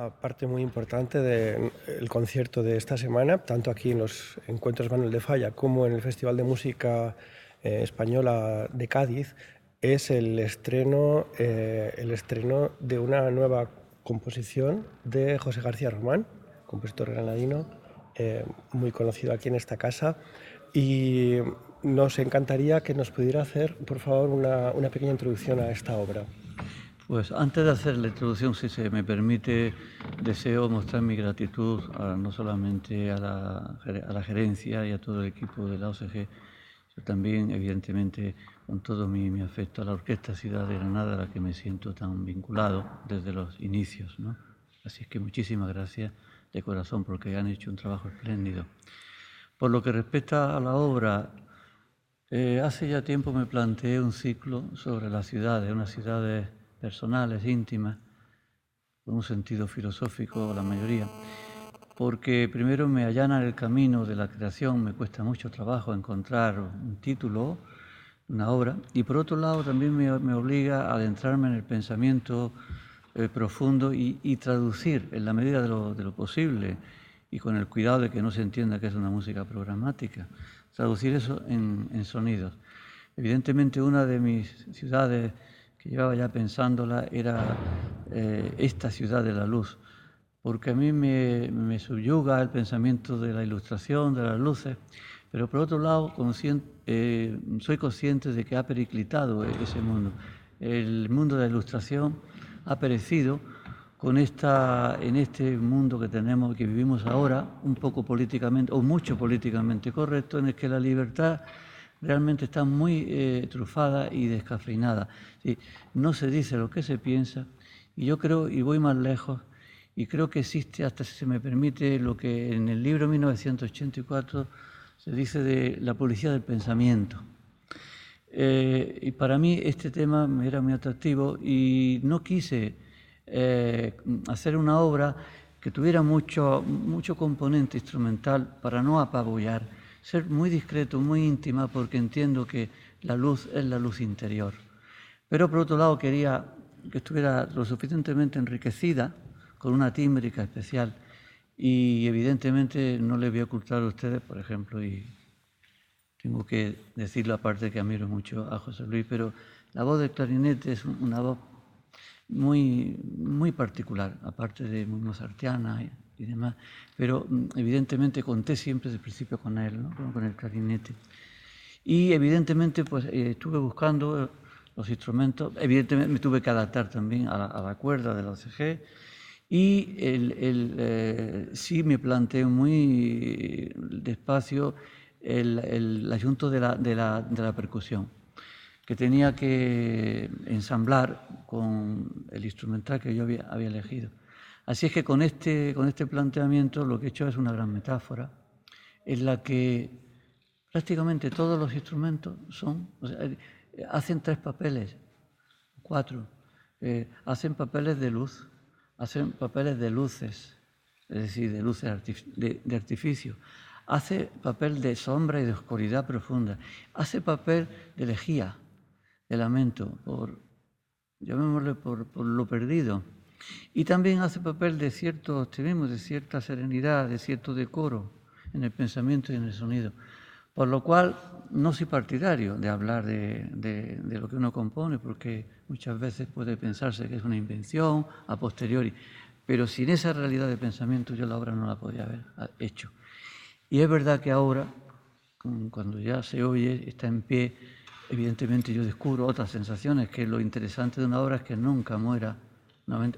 una parte muy importante del concierto de esta semana, tanto aquí en los Encuentros Manuel de Falla como en el Festival de Música Española de Cádiz, es el estreno de una nueva composición de José García Román, compositor granadino, muy conocido aquí en esta casa. Y nos encantaría que nos pudiera hacer, por favor, una pequeña introducción a esta obra. Pues antes de hacer la introducción, si se me permite, deseo mostrar mi gratitud no solamente a la gerencia y a todo el equipo de la OCG, sino también, evidentemente, con todo mi afecto a la Orquesta Ciudad de Granada, a la que me siento tan vinculado desde los inicios, ¿no? Así es que muchísimas gracias de corazón porque han hecho un trabajo espléndido. Por lo que respecta a la obra, hace ya tiempo me planteé un ciclo sobre las ciudades, unas ciudades personales, íntimas, con un sentido filosófico la mayoría, porque primero me allanan el camino de la creación, me cuesta mucho trabajo encontrar un título, una obra, y por otro lado también me obliga a adentrarme en el pensamiento profundo y traducir en la medida de lo posible y con el cuidado de que no se entienda que es una música programática, traducir eso en sonidos. Evidentemente una de mis ciudades que llevaba ya pensándola era esta ciudad de la luz, porque a mí me subyuga el pensamiento de la ilustración, de las luces, pero por otro lado soy consciente de que ha periclitado ese mundo. El mundo de la ilustración ha perecido en este mundo que tenemos, que vivimos ahora, un poco políticamente, o mucho políticamente correcto, en el que la libertad realmente está muy trufada y descafeinada. Sí, no se dice lo que se piensa, y yo creo, y voy más lejos, y creo que existe, hasta si se me permite, lo que en el libro 1984 se dice de la policía del pensamiento. Y para mí este tema me era muy atractivo y no quise hacer una obra que tuviera mucho componente instrumental para no apabullar, ser muy discreto, muy íntima, porque entiendo que la luz es la luz interior. Pero por otro lado quería que estuviera lo suficientemente enriquecida con una tímbrica especial y evidentemente no les voy a ocultar a ustedes, por ejemplo, y tengo que decirlo aparte que admiro mucho a José Luis, pero la voz del clarinete es una voz muy particular, aparte de muy mozartiana y demás, pero evidentemente conté siempre desde el principio con él, ¿no? Con el clarinete. Y evidentemente pues estuve buscando los instrumentos, evidentemente me tuve que adaptar también a la cuerda de la OCG y sí me planteé muy despacio el asunto de la percusión, que tenía que ensamblar con el instrumental que yo había elegido. Así es que con este planteamiento lo que he hecho es una gran metáfora en la que prácticamente todos los instrumentos hacen 3 papeles, 4, hacen papeles de luz, hacen papeles de luces, es decir, de luces de artificio, hace papel de sombra y de oscuridad profunda, hace papel de elegía, de lamento, llamémosle por lo perdido, y también hace papel de cierto optimismo, de cierta serenidad, de cierto decoro en el pensamiento y en el sonido. Por lo cual no soy partidario de hablar de lo que uno compone, porque muchas veces puede pensarse que es una invención a posteriori, pero sin esa realidad de pensamiento yo la obra no la podría haber hecho. Y es verdad que ahora, cuando ya se oye, está en pie, evidentemente yo descubro otras sensaciones, que lo interesante de una obra es que nunca muera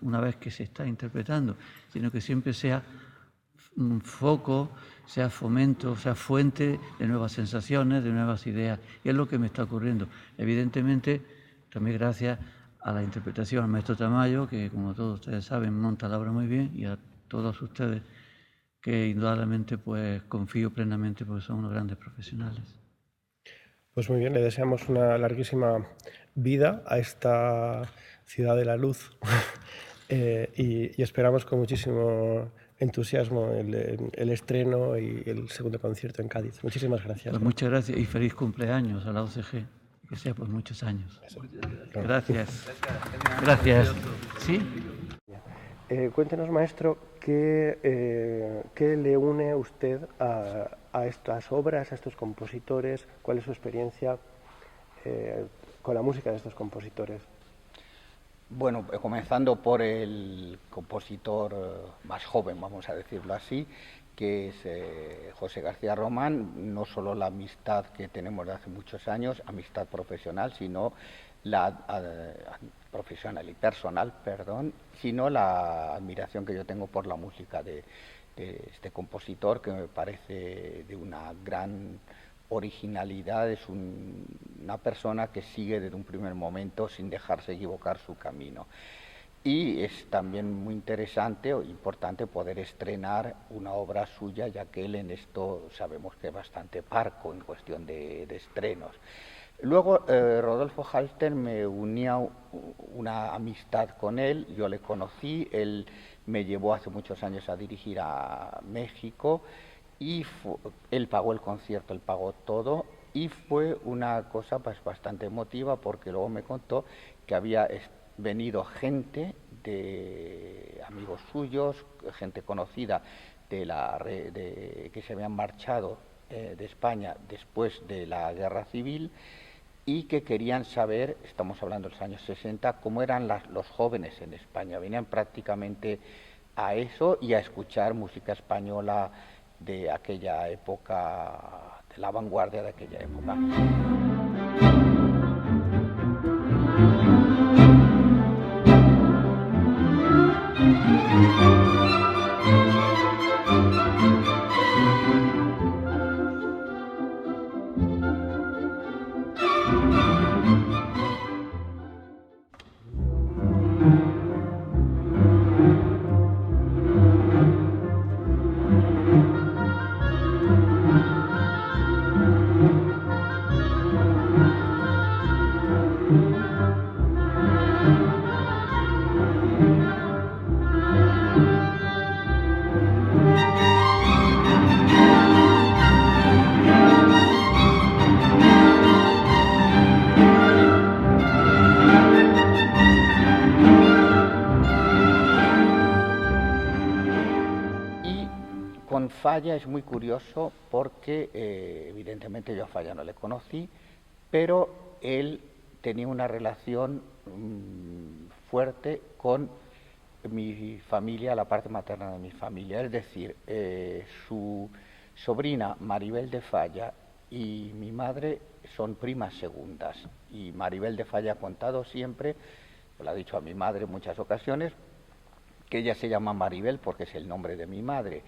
una vez que se está interpretando, sino que siempre sea un foco, sea fomento, sea fuente de nuevas sensaciones, de nuevas ideas. Y es lo que me está ocurriendo. Evidentemente, también gracias a la interpretación al maestro Tamayo, que como todos ustedes saben, monta la obra muy bien, y a todos ustedes, que indudablemente pues confío plenamente porque son unos grandes profesionales. Pues muy bien, le deseamos una larguísima vida a esta ciudad de la luz y esperamos con muchísimo entusiasmo el estreno y el segundo concierto en Cádiz. Muchísimas gracias. Pues muchas gracias y feliz cumpleaños a la OCG, que sea por muchos años. Eso. Gracias. Gracias. ¿Sí? Cuéntenos, maestro, qué le une a usted a estas obras, a estos compositores, cuál es su experiencia con la música de estos compositores. Bueno, comenzando por el compositor más joven, vamos a decirlo así, que es José García Román. No solo la amistad que tenemos de hace muchos años, amistad profesional, sino profesional y personal, perdón, sino la admiración que yo tengo por la música de este compositor, que me parece de una gran originalidad. Es una persona que sigue desde un primer momento sin dejarse equivocar su camino. Y es también muy interesante o importante poder estrenar una obra suya, ya que él en esto sabemos que es bastante parco en cuestión de estrenos. Luego Rodolfo Halster me unía una amistad con él. Yo le conocí, él me llevó hace muchos años a dirigir a México y él pagó el concierto, él pagó todo, y fue una cosa pues bastante emotiva, porque luego me contó que había venido gente de amigos suyos, gente conocida que se habían marchado de España después de la Guerra Civil, y que querían saber, estamos hablando de los años 60, cómo eran los jóvenes en España. Venían prácticamente a eso y a escuchar música española de aquella época, de la vanguardia de aquella época. Con Falla es muy curioso porque evidentemente yo a Falla no le conocí, pero él tenía una relación fuerte con mi familia, la parte materna de mi familia. Es decir, su sobrina Maribel de Falla y mi madre son primas segundas, y Maribel de Falla ha contado siempre, lo ha dicho a mi madre en muchas ocasiones, que ella se llama Maribel porque es el nombre de mi madre,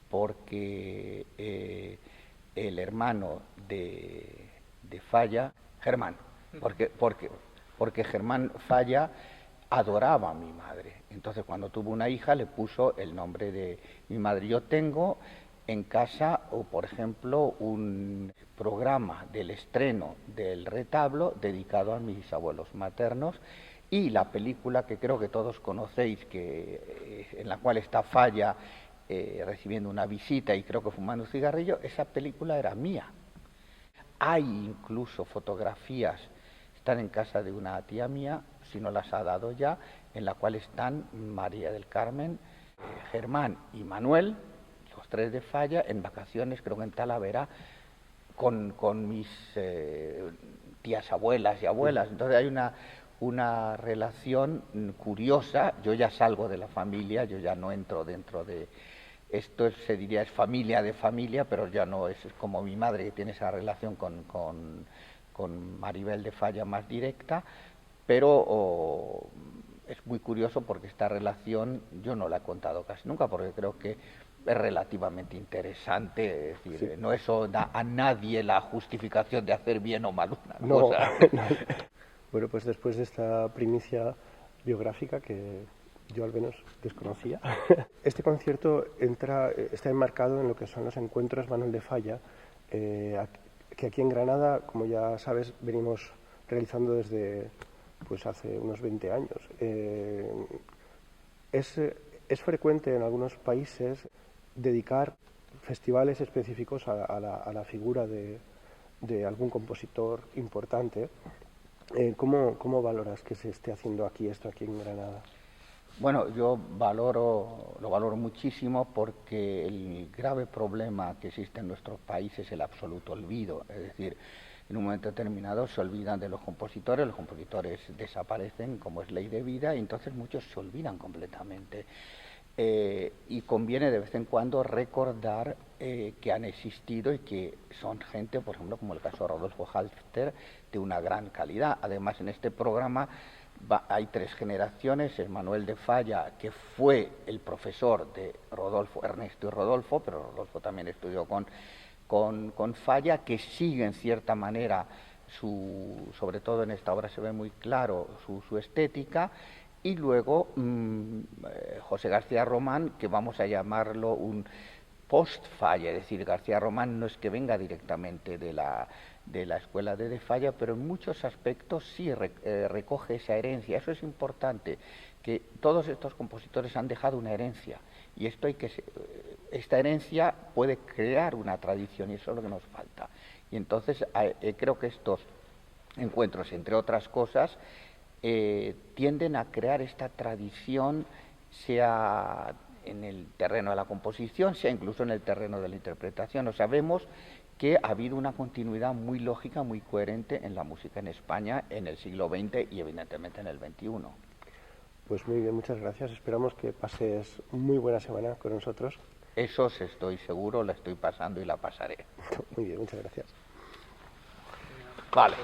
porque el hermano de Falla, Germán, porque Germán Falla adoraba a mi madre. Entonces, cuando tuvo una hija, le puso el nombre de mi madre. Yo tengo en casa, por ejemplo, un programa del estreno del retablo dedicado a mis abuelos maternos, y la película que creo que todos conocéis, en la cual está Falla recibiendo una visita y creo que fumando un cigarrillo, esa película era mía. Hay incluso fotografías, están en casa de una tía mía, si no las ha dado ya, en la cual están María del Carmen, Germán y Manuel, los tres de Falla, en vacaciones, creo que en Talavera, con mis tías abuelas y abuelas. Entonces hay una relación curiosa. Yo ya salgo de la familia, yo ya no entro dentro de... Esto se diría es familia de familia, pero ya no es como mi madre, que tiene esa relación con Maribel de Falla más directa, pero es muy curioso porque esta relación yo no la he contado casi nunca, porque creo que es relativamente interesante. Es decir, sí, no eso da a nadie la justificación de hacer bien o mal una cosa. No. Bueno, pues después de esta primicia biográfica que yo al menos desconocía, este concierto está enmarcado en lo que son los encuentros Manuel de Falla, que aquí en Granada, como ya sabes, venimos realizando desde pues hace unos 20 años. Es frecuente en algunos países dedicar festivales específicos a la figura de algún compositor importante. ¿Cómo valoras que se esté haciendo esto aquí en Granada? Bueno, yo lo valoro muchísimo porque el grave problema que existe en nuestro país es el absoluto olvido. Es decir, en un momento determinado se olvidan de los compositores desaparecen como es ley de vida y entonces muchos se olvidan completamente. Y conviene de vez en cuando recordar que han existido y que son gente, por ejemplo, como el caso de Rodolfo Halfter, de una gran calidad. Además, en este programa hay 3 generaciones: el Manuel de Falla, que fue el profesor de Rodolfo, Ernesto y Rodolfo, pero Rodolfo también estudió con Falla, que sigue en cierta manera, sobre todo en esta obra se ve muy claro su estética, y luego José García Román, que vamos a llamarlo un post-Falla, es decir, García Román no es que venga directamente de la escuela de Falla, pero en muchos aspectos sí recoge esa herencia. Eso es importante, que todos estos compositores han dejado una herencia, y esta herencia puede crear una tradición, y eso es lo que nos falta. Y entonces creo que estos encuentros, entre otras cosas, tienden a crear esta tradición, sea en el terreno de la composición, sea incluso en el terreno de la interpretación. O sea, vemos que ha habido una continuidad muy lógica, muy coherente en la música en España en el siglo XX y evidentemente en el XXI. Pues muy bien, muchas gracias. Esperamos que pases muy buena semana con nosotros. Eso estoy seguro, la estoy pasando y la pasaré. Muy bien, muchas gracias. Vale.